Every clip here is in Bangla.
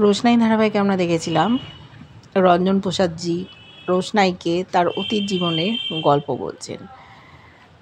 রোশনাই ধারাবাহিকে আমরা দেখেছিলাম রঞ্জন প্রসাদজি রোশনাইকে তার অতীত জীবনের গল্প বলছেন।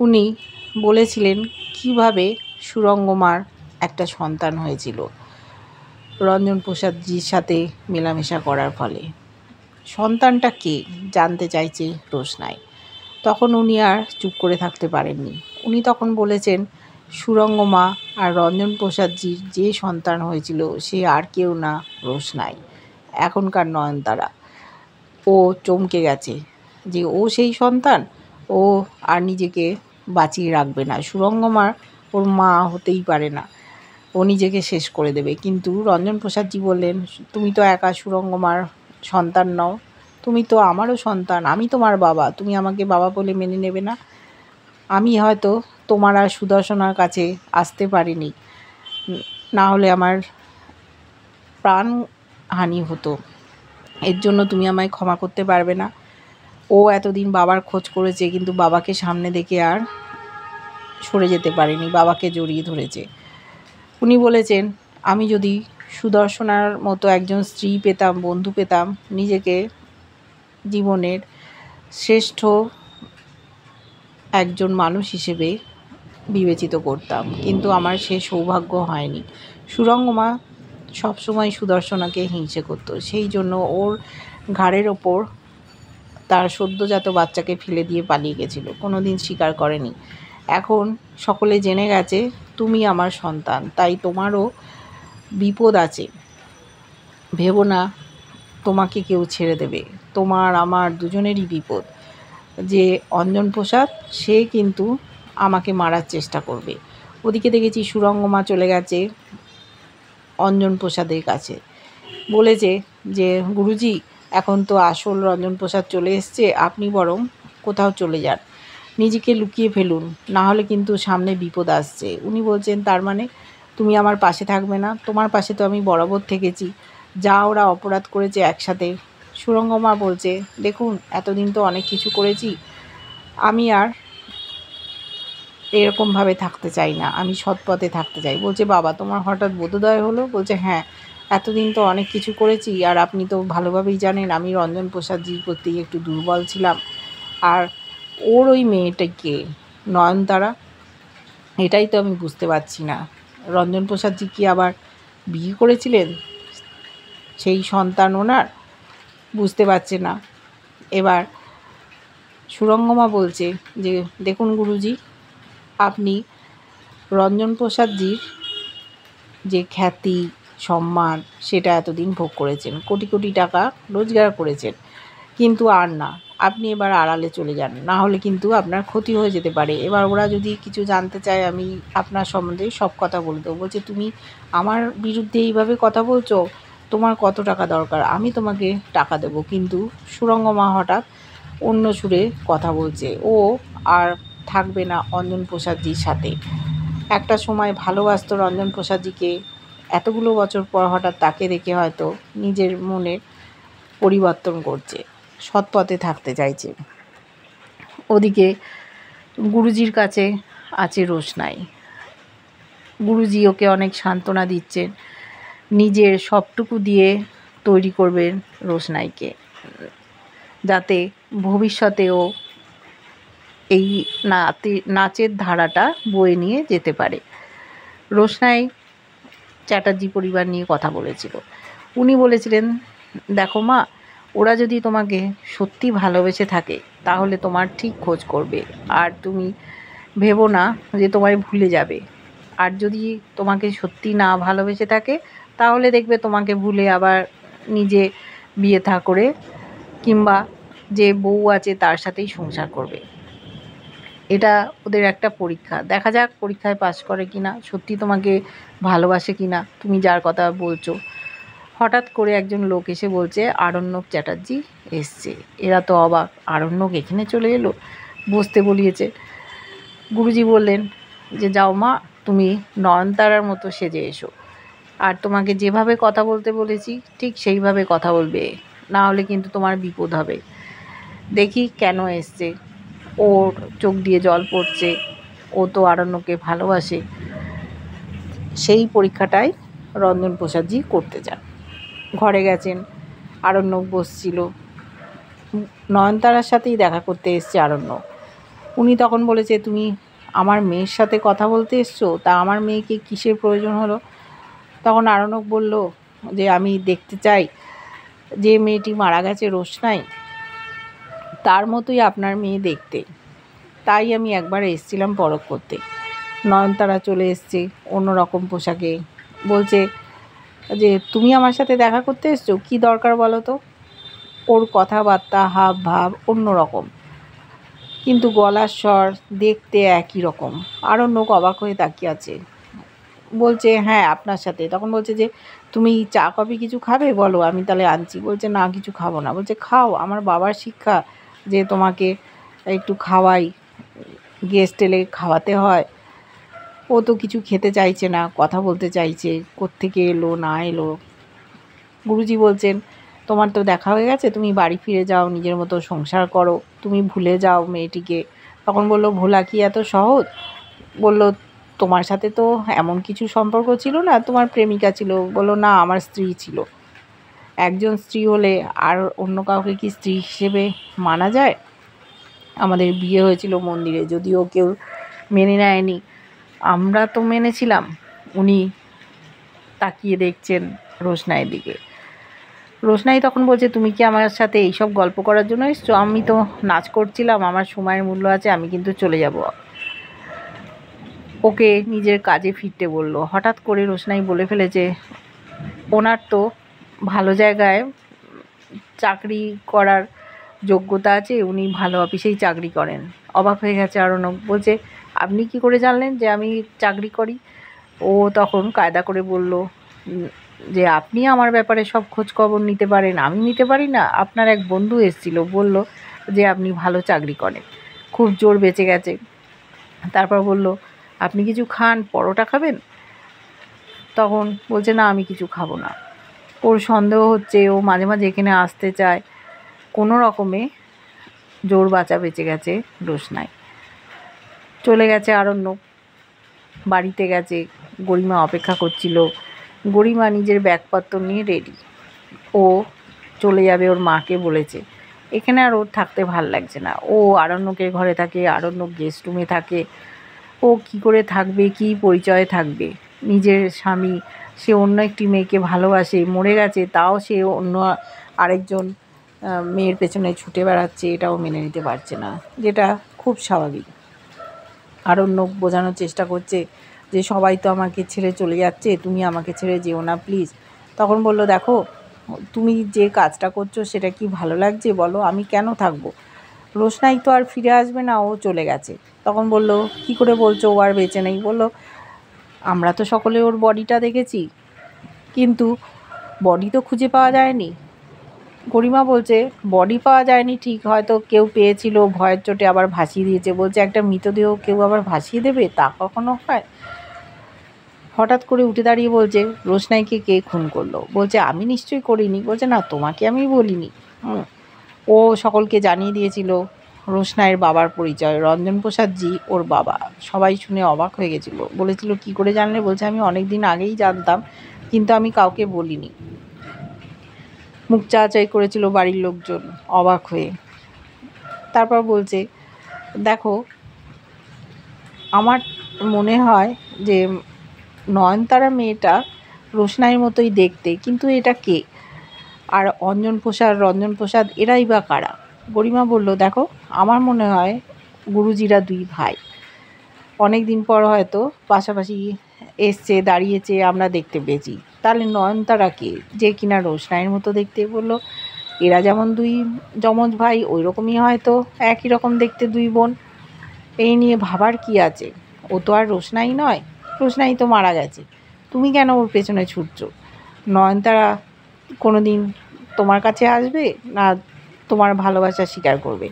উনি বলেছিলেন কিভাবে সুরঙ্গমার একটা সন্তান হয়েছিল রঞ্জন প্রসাদজির সাথে মেলামেশা করার ফলে। সন্তানটা কে জানতে চাইছে রোশনাই। তখন উনি আর চুপ করে থাকতে পারেননি। উনি তখন বলেছেন সুরঙ্গমা আর রঞ্জন প্রসাদজির যে সন্তান হয়েছিল সে আর কেউ না, রোশনাই, এখনকার নয়নতারা। ও চমকে গেছে যে ও সেই সন্তান। ও আর নিজেকে বাঁচিয়ে রাখবে না। সুরঙ্গমার ওর মা হতেই পারে না, ও নিজেকে শেষ করে দেবে। কিন্তু রঞ্জন প্রসাদজি বললেন, তুমি তো একা সুরঙ্গমার সন্তান নও, তুমি তো আমারও সন্তান। আমি তোমার বাবা, তুমি আমাকে বাবা বলে মেনে নেবে না? আমি হয়তো তোমার আর সুদর্শনার কাছে আসতে পারিনি, না হলে আমার প্রাণহানি হতো। এর জন্য তুমি আমায় ক্ষমা করতে পারবে না? ও এতদিন বাবার খোঁজ করেছে, কিন্তু বাবাকে সামনে দেখে আর সরে যেতে পারেনি, বাবাকে জড়িয়ে ধরেছে। উনি বলেছেন, আমি যদি সুদর্শনার মতো একজন স্ত্রী পেতাম, বন্ধু পেতাম, নিজেকে জীবনের শ্রেষ্ঠ একজন মানুষ হিসেবে বিবেচিত করতাম, কিন্তু আমার সে সৌভাগ্য হয়নি। সুরঙ্গমা সবসময় সুদর্শনাকে হিংসে করত, সেই জন্য ওর ঘাড়ের ওপর তার সদ্যজাত বাচ্চাকে ফেলে দিয়ে পালিয়ে গেছিল, কোনো দিন স্বীকার করেনি। এখন সকলে জেনে গেছে তুমি আমার সন্তান, তাই তোমারও বিপদ আছে। ভেবো না তোমাকে কেউ ছেড়ে দেবে, তোমার আমার দুজনেরই বিপদ। যে অঞ্জন প্রসাদ, সে কিন্তু আমাকে মারার চেষ্টা করবে। ওদিকে দেখেছি সুরঙ্গমা চলে গেছে অঞ্জন প্রসাদের কাছে, বলেছে যে গুরুজি, এখন তো আসল রঞ্জন প্রসাদ চলে এসছে, আপনি বরং কোথাও চলে যান, নিজেকে লুকিয়ে ফেলুন, না হলে কিন্তু সামনে বিপদ আসছে। উনি বলছেন, তার মানে তুমি আমার পাশে থাকবে না? তোমার পাশে তো আমি বরাবর থেকেছি, যা ওরা অপরাধ করেছে একসাথে। সুরঙ্গমা বলছে, দেখুন এতদিন তো অনেক কিছু করেছি, আমি আর এরকমভাবে থাকতে চাই না, আমি সৎ পথে থাকতে চাই। বলছে, বাবা তোমার হঠাৎ বোধোদয় হলো? বলছে, হ্যাঁ, এতদিন তো অনেক কিছু করেছি, আর আপনি তো ভালোভাবেই জানেন আমি রঞ্জন প্রসাদজির প্রতি একটু দুর্বল ছিলাম। আর ওর ওই মেয়েটাকে নয়নতারা, এটাই তো আমি বুঝতে পারছি না। রঞ্জন প্রসাদজি কি আবার বিয়ে করেছিলেন? সেই সন্তান ওনার, বুঝতে পারছে না। এবার সুরঙ্গমা বলছে যে, দেখুন গুরুজি, আপনি রঞ্জন প্রসাদজির যে খ্যাতি সম্মান সেটা এতদিন ভোগ করেছেন, কোটি কোটি টাকা রোজগার করেছেন, কিন্তু আর না, আপনি এবার আড়ালে চলে যান, না হলে কিন্তু আপনার ক্ষতি হয়ে যেতে পারে। এবার ওরা যদি কিছু জানতে চায়, আমি আপনার সম্বন্ধে সব কথা বলে দেবো। বলছে, তুমি আমার বিরুদ্ধে এইভাবে কথা বলছো, তোমার কত টাকা দরকার, আমি তোমাকে টাকা দেবো। কিন্তু সুরঙ্গমা হঠাৎ অন্য সুরে কথা বলছে, ও আর থাকবে না অঞ্জন প্রসাদজির সাথে। একটা সময় ভালোবাসত রঞ্জন প্রসাদজিকে, এতগুলো বছর পর হঠাৎ তাকে দেখে হয়তো নিজের মনের পরিবর্তন করছে, সৎ পথে থাকতে চাইছে। ওদিকে গুরুজির কাছে আছে রোশনাই। গুরুজি ওকে অনেক সান্ত্বনা দিচ্ছেন, নিজের সবটুকু দিয়ে তৈরি করবেন রোশনাইকে, যাতে ভবিষ্যতেও এই নাচের ধারাটা বয়ে নিয়ে যেতে পারে। রোশনাই চ্যাটার্জি পরিবার নিয়ে কথা বলেছিল। উনি বলেছিলেন, দেখো মা, ওরা যদি তোমাকে সত্যি ভালোবেসে থাকে তাহলে তোমার ঠিক খোঁজ করবে, আর তুমি ভেবো না যে তোমায় ভুলে যাবে। আর যদি তোমাকে সত্যি না ভালোবেসে থাকে তাহলে দেখবে তোমাকে ভুলে আবার নিজে বিয়ে থা করে কিংবা যে বউ আছে তার সাথেই সংসার করবে। এটা ওদের একটা পরীক্ষা, দেখা যাক পরীক্ষায় পাশ করে কিনা, সত্যি তোমাকে ভালোবাসে কিনা তুমি যার কথা বলছো। হঠাৎ করে একজন লোক এসে বলছে, আরণ্যক চ্যাটার্জি এসছে। এরা তো অবাক, আরণ্যক এখানে চলে এলো, বসতে বলিয়েছে। গুরুজি বললেন যে, যাও মা, তুমি নয়নতারার মতো সেজে এসো, আর তোমাকে যেভাবে কথা বলতে বলেছি ঠিক সেইভাবে কথা বলবে, না হলে কিন্তু তোমার বিপদ হবে। দেখি কেন এসছে, ওর চোখ দিয়ে জল পড়ছে, ও তো আরণ্যকে ভালোবাসে। সেই পরীক্ষাটাই রঞ্জন প্রসাদজি করতে চান। ঘরে গেছেন, আরণ্যক বসছিল, নয়নতারার সাথেই দেখা করতে এসছে আরণ্যক। উনি তখন বলেছে, তুমি আমার মেয়ের সাথে কথা বলতে এসছো, তা আমার মেয়েকে কিসের প্রয়োজন হলো? তখন আরণ্যক বলল যে আমি দেখতে চাই যে মেয়েটি মারা গেছে রোশনাই, তার মতোই আপনার মেয়ে দেখতে, তাই আমি একবার এসেছিলাম পরখ করতে। নয়নতারা চলে এসছে অন্যরকম পোশাকে, বলছে যে তুমি আমার সাথে দেখা করতে এসছো, কী দরকার বলো তো? ওর কথাবার্তা হাব ভাব অন্যরকম, কিন্তু গলার স্বর দেখতে একই রকম। আরণ্যক অবাক হয়ে তাকিয়ে আছে, বলছে হ্যাঁ আপনার সাথে। তখন বলছে যে তুমি চা কফি কিছু খাবে, বলো আমি তাহলে আনছি। বলছে না কিছু খাবো না। বলছে খাও, আমার বাবার শিক্ষা যে তোমাকে একটু খাওয়াই, গেস্ট এলে খাওয়াতে হয়। ও তো কিছু খেতে চাইছে না, কথা বলতে চাইছে, কোত্থেকে এলো না এলো। গুরুজি বলছেন তোমার তো দেখা হয়ে গেছে, তুমি বাড়ি ফিরে যাও, নিজের মতো সংসার করো, তুমি ভুলে যাও মেয়েটিকে। তখন বলল ভোলা কি এত সহজ? বলল তোমার সাথে তো এমন কিছু সম্পর্ক ছিল না, তোমার প্রেমিকা ছিল। বলল না আমার স্ত্রী ছিল। একজন স্ত্রী হলে আর অন্য কাউকে কি স্ত্রী হিসেবে মানা যায়? আমাদের বিয়ে হয়েছিল মন্দিরে, যদিও কেউ মেনে নেয়নি, আমরা তো মেনেছিলাম। উনি তাকিয়ে দেখছেন রোশনাইয়ের দিকে। রোশনাই তখন বলছে তুমি কি আমার সাথে এইসব গল্প করার জন্য এসছো? আমি তো নাচ করছিলাম, আমার সময়ের মূল্য আছে, আমি কিন্তু চলে যাব। ওকে নিজের কাজে ফিরতে বলল। হঠাৎ করে রোশনাই বলে ফেলেছে ওনার তো ভালো জায়গায় চাকরি করার যোগ্যতা আছে, উনি ভালো অফিসেই চাকরি করেন। অবাক হয়ে গেছে আরণ্যক, বলছে আপনি কি করে জানলেন যে আমি চাকরি করি? ও তখন কায়দা করে বলল যে আপনি আমার ব্যাপারে সব খোঁজ খবর নিতে পারেন, আমি নিতে পারি না? আপনার এক বন্ধু এসেছিল, বলল যে আপনি ভালো চাকরি করেন, খুব জোর বেঁচে গেছে। তারপর বলল আপনি কিছু খান, পরোটা খাবেন? তখন বলছে না আমি কিছু খাবো না। ওর সন্দেহ হচ্ছে, ও মাঝে মাঝে এখানে আসতে চায়। কোনো রকমে জোর বাঁচা বেঁচে গেছে রোশনাই। চলে গেছে আরণ্যক, বাড়িতে গেছে, গরিমা অপেক্ষা করছিল। গরিমা নিজের ব্যাগপত্র নিয়ে রেডি, ও চলে যাবে, ওর মাকে বলেছে। এখানে আর ওর থাকতে ভাল লাগছে না। ও আরণ্যকের ঘরে থাকে, আরণ্যক গেস্ট রুমে থাকে। ও কি করে থাকবে, কি পরিচয়ে থাকবে? নিজের স্বামী, সে অন্য একটি মেয়েকে ভালোবাসে, মরে গেছে, তাও সে অন্য আরেকজন মেয়ের পেছনে ছুটে বেড়াচ্ছে, এটাও মেনে নিতে পারছে না, যেটা খুব স্বাভাবিক। আরণ্যক বোঝানোর চেষ্টা করছে যে সবাই তো আমাকে ছেড়ে চলে যাচ্ছে, তুমি আমাকে ছেড়ে যেও না প্লিজ। তখন বলল দেখো তুমি যে কাজটা করছো সেটা কি ভালো লাগছে বলো? আমি কেন থাকবো? রোশনাই তো আর ফিরে আসবে না, ও চলে গেছে। তখন বলল কি করে বলছো ও আর বেঁচে নেই? বলল আমরা তো সকলে ওর বডিটা দেখেছি, কিন্তু বডি তো খুঁজে পাওয়া যায়নি। গরিমা বলছে বডি পাওয়া যায়নি ঠিক, হয়তো কেউ পেয়েছিল, ভয়ের চোটে আবার ভাসিয়ে দিয়েছে। বলছে একটা মৃতদেহ কেউ আবার ভাসিয়ে দেবে? তা কখনো হয়? হঠাৎ করে উঠে দাঁড়িয়ে বলছে রোশনাইকে কে খুন করলো? বলছে আমি নিশ্চয়ই করিনি। বলছে না তোমাকে আমি বলিনি। ও সকলকে জানিয়ে দিয়েছিল রোশনাইয়ের বাবার পরিচয়, রঞ্জন প্রসাদ জি ওর বাবা। সবাই শুনে অবাক হয়ে গেছিলো, বলেছিল কি করে জানলে? বলছে আমি অনেক দিন আগেই জানতাম, কিন্তু আমি কাউকে বলিনি। মুখ চাচাই করেছিল বাড়ির লোকজন অবাক হয়ে। তারপর বলছে দেখো আমার মনে হয় যে নয়নতারা মেয়েটা রোশনাইয়ের মতোই দেখতে, কিন্তু এটা কে? আর রঞ্জন প্রসাদ এরাই বা কারা? গরিমা বলল দেখো আমার মনে হয় গুরুজিরা দুই ভাই, অনেক দিন পর হয়তো পাশাপাশি এসছে, দাঁড়িয়েছে, আমরা দেখতে পেয়েছি। তাহলে নয়নতারা কে, যে কিনা রোশনাইয়ের মতো দেখতে? বলল এরা যেমন দুই যমজ ভাই, ওই রকমই হয়তো একই রকম দেখতে দুই বোন। এই নিয়ে ভাবার কি আছে? ও তো আর রোশনাই নয়, রোশনাই তো মারা গেছে, তুমি কেন ওর পেছনে ছুটছো? নয়নতারা কোনো দিন তোমার কাছে আসবে না তোমার ভালোবাসা স্বীকার করবে?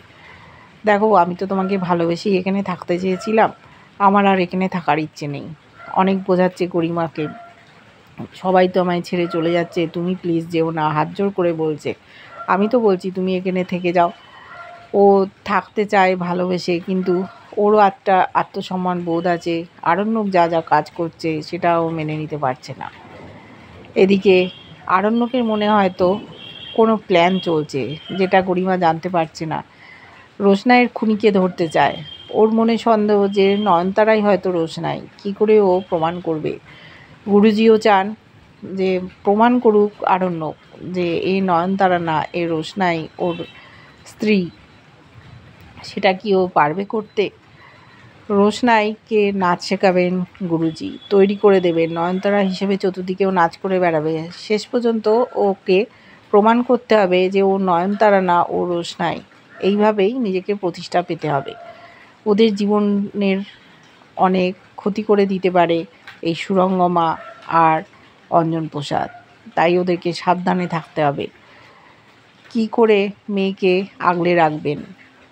দেখো আমি তো তোমাকে ভালোবেসেই এখানে থাকতে চেয়েছিলাম, আমার আর এখানে থাকার ইচ্ছে নেই। অনেক বোঝাচ্ছে গরিমাকে, সবাই তো আমায় ছেড়ে চলে যাচ্ছে, তুমি প্লিজ যেও না, হাত জোর করে বলছে। আমি তো বলছি তুমি এখানে থেকে যাও। ও থাকতে চায় ভালোবেসে, কিন্তু ওরও একটা আত্মসম্মান বোধ আছে। আরণ্যক যা যা কাজ করছে সেটাও মেনে নিতে পারছে না। এদিকে আরণ্যকের মনে হয়তো কোনো প্ল্যান চলছে, যেটা গরিমা জানতে পারছে না। রোশনাইয়ের খুনিকে ধরতে চায়। ওর মনে সন্দেহ যে নয়নতারাই হয়তো রোশনাই। কী করে ও প্রমাণ করবে? গুরুজিও চান যে প্রমাণ করুক আরণ্যক যে এ নয়নতারা না, এ রোশনাই ওর স্ত্রী। সেটা কি ও পারবে করতে? রোশনাইকে নাচ শেখাবেন গুরুজি, তৈরি করে দেবেন নয়নতারা হিসেবে, চতুর্দিকেও নাচ করে বেড়াবে। শেষ পর্যন্ত ওকে প্রমাণ করতে হবে যে ও নয়নতারা না, ও রোশনাই। এইভাবেই নিজেকে প্রতিষ্ঠা পেতে হবে। ওদের জীবনের অনেক ক্ষতি করে দিতে পারে এই সুরঙ্গমা আর অঞ্জন প্রসাদ, তাই ওদেরকে সাবধানে থাকতে হবে। কি করে মেয়েকে আগলে রাখবেন?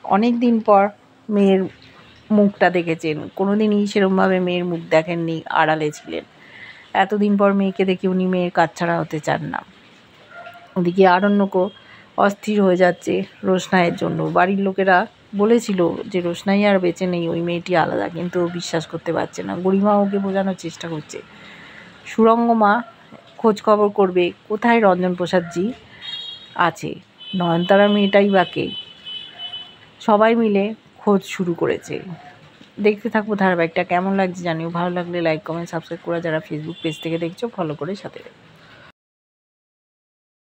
অনেক দিন পর মেয়ের মুখটা দেখেছেন, কোনোদিনই সেরমভাবে মেয়ের মুখ দেখেননি, আড়ালে ছিলেন। এতদিন পর মেয়েকে দেখে উনি মেয়ের কাছছাড়া হতে চান না। ওদিকে আরণ্যকও অস্থির হয়ে যাচ্ছে রোশনাইয়ের জন্য। বাড়ির লোকেরা বলেছিল যে রোশনাই আর বেঁচে নেই, ওই মেয়েটি আলাদা, কিন্তু ও বিশ্বাস করতে পারছে না। গরিমা ওকে বোঝানোর চেষ্টা করছে। সুরঙ্গমা খোঁজ খবর করবে কোথায় রঞ্জন প্রসাদজি আছে, নয়নতারা মেয়েটাই বা কে। সবাই মিলে খোঁজ শুরু করেছে। দেখতে থাকবো ধারাবাহিকটা। কেমন লাগছে জানিও। ভালো লাগলে লাইক, কমেন্ট, সাবস্ক্রাইব করে যারা ফেসবুক পেজ থেকে দেখছো ফলো করে সাথে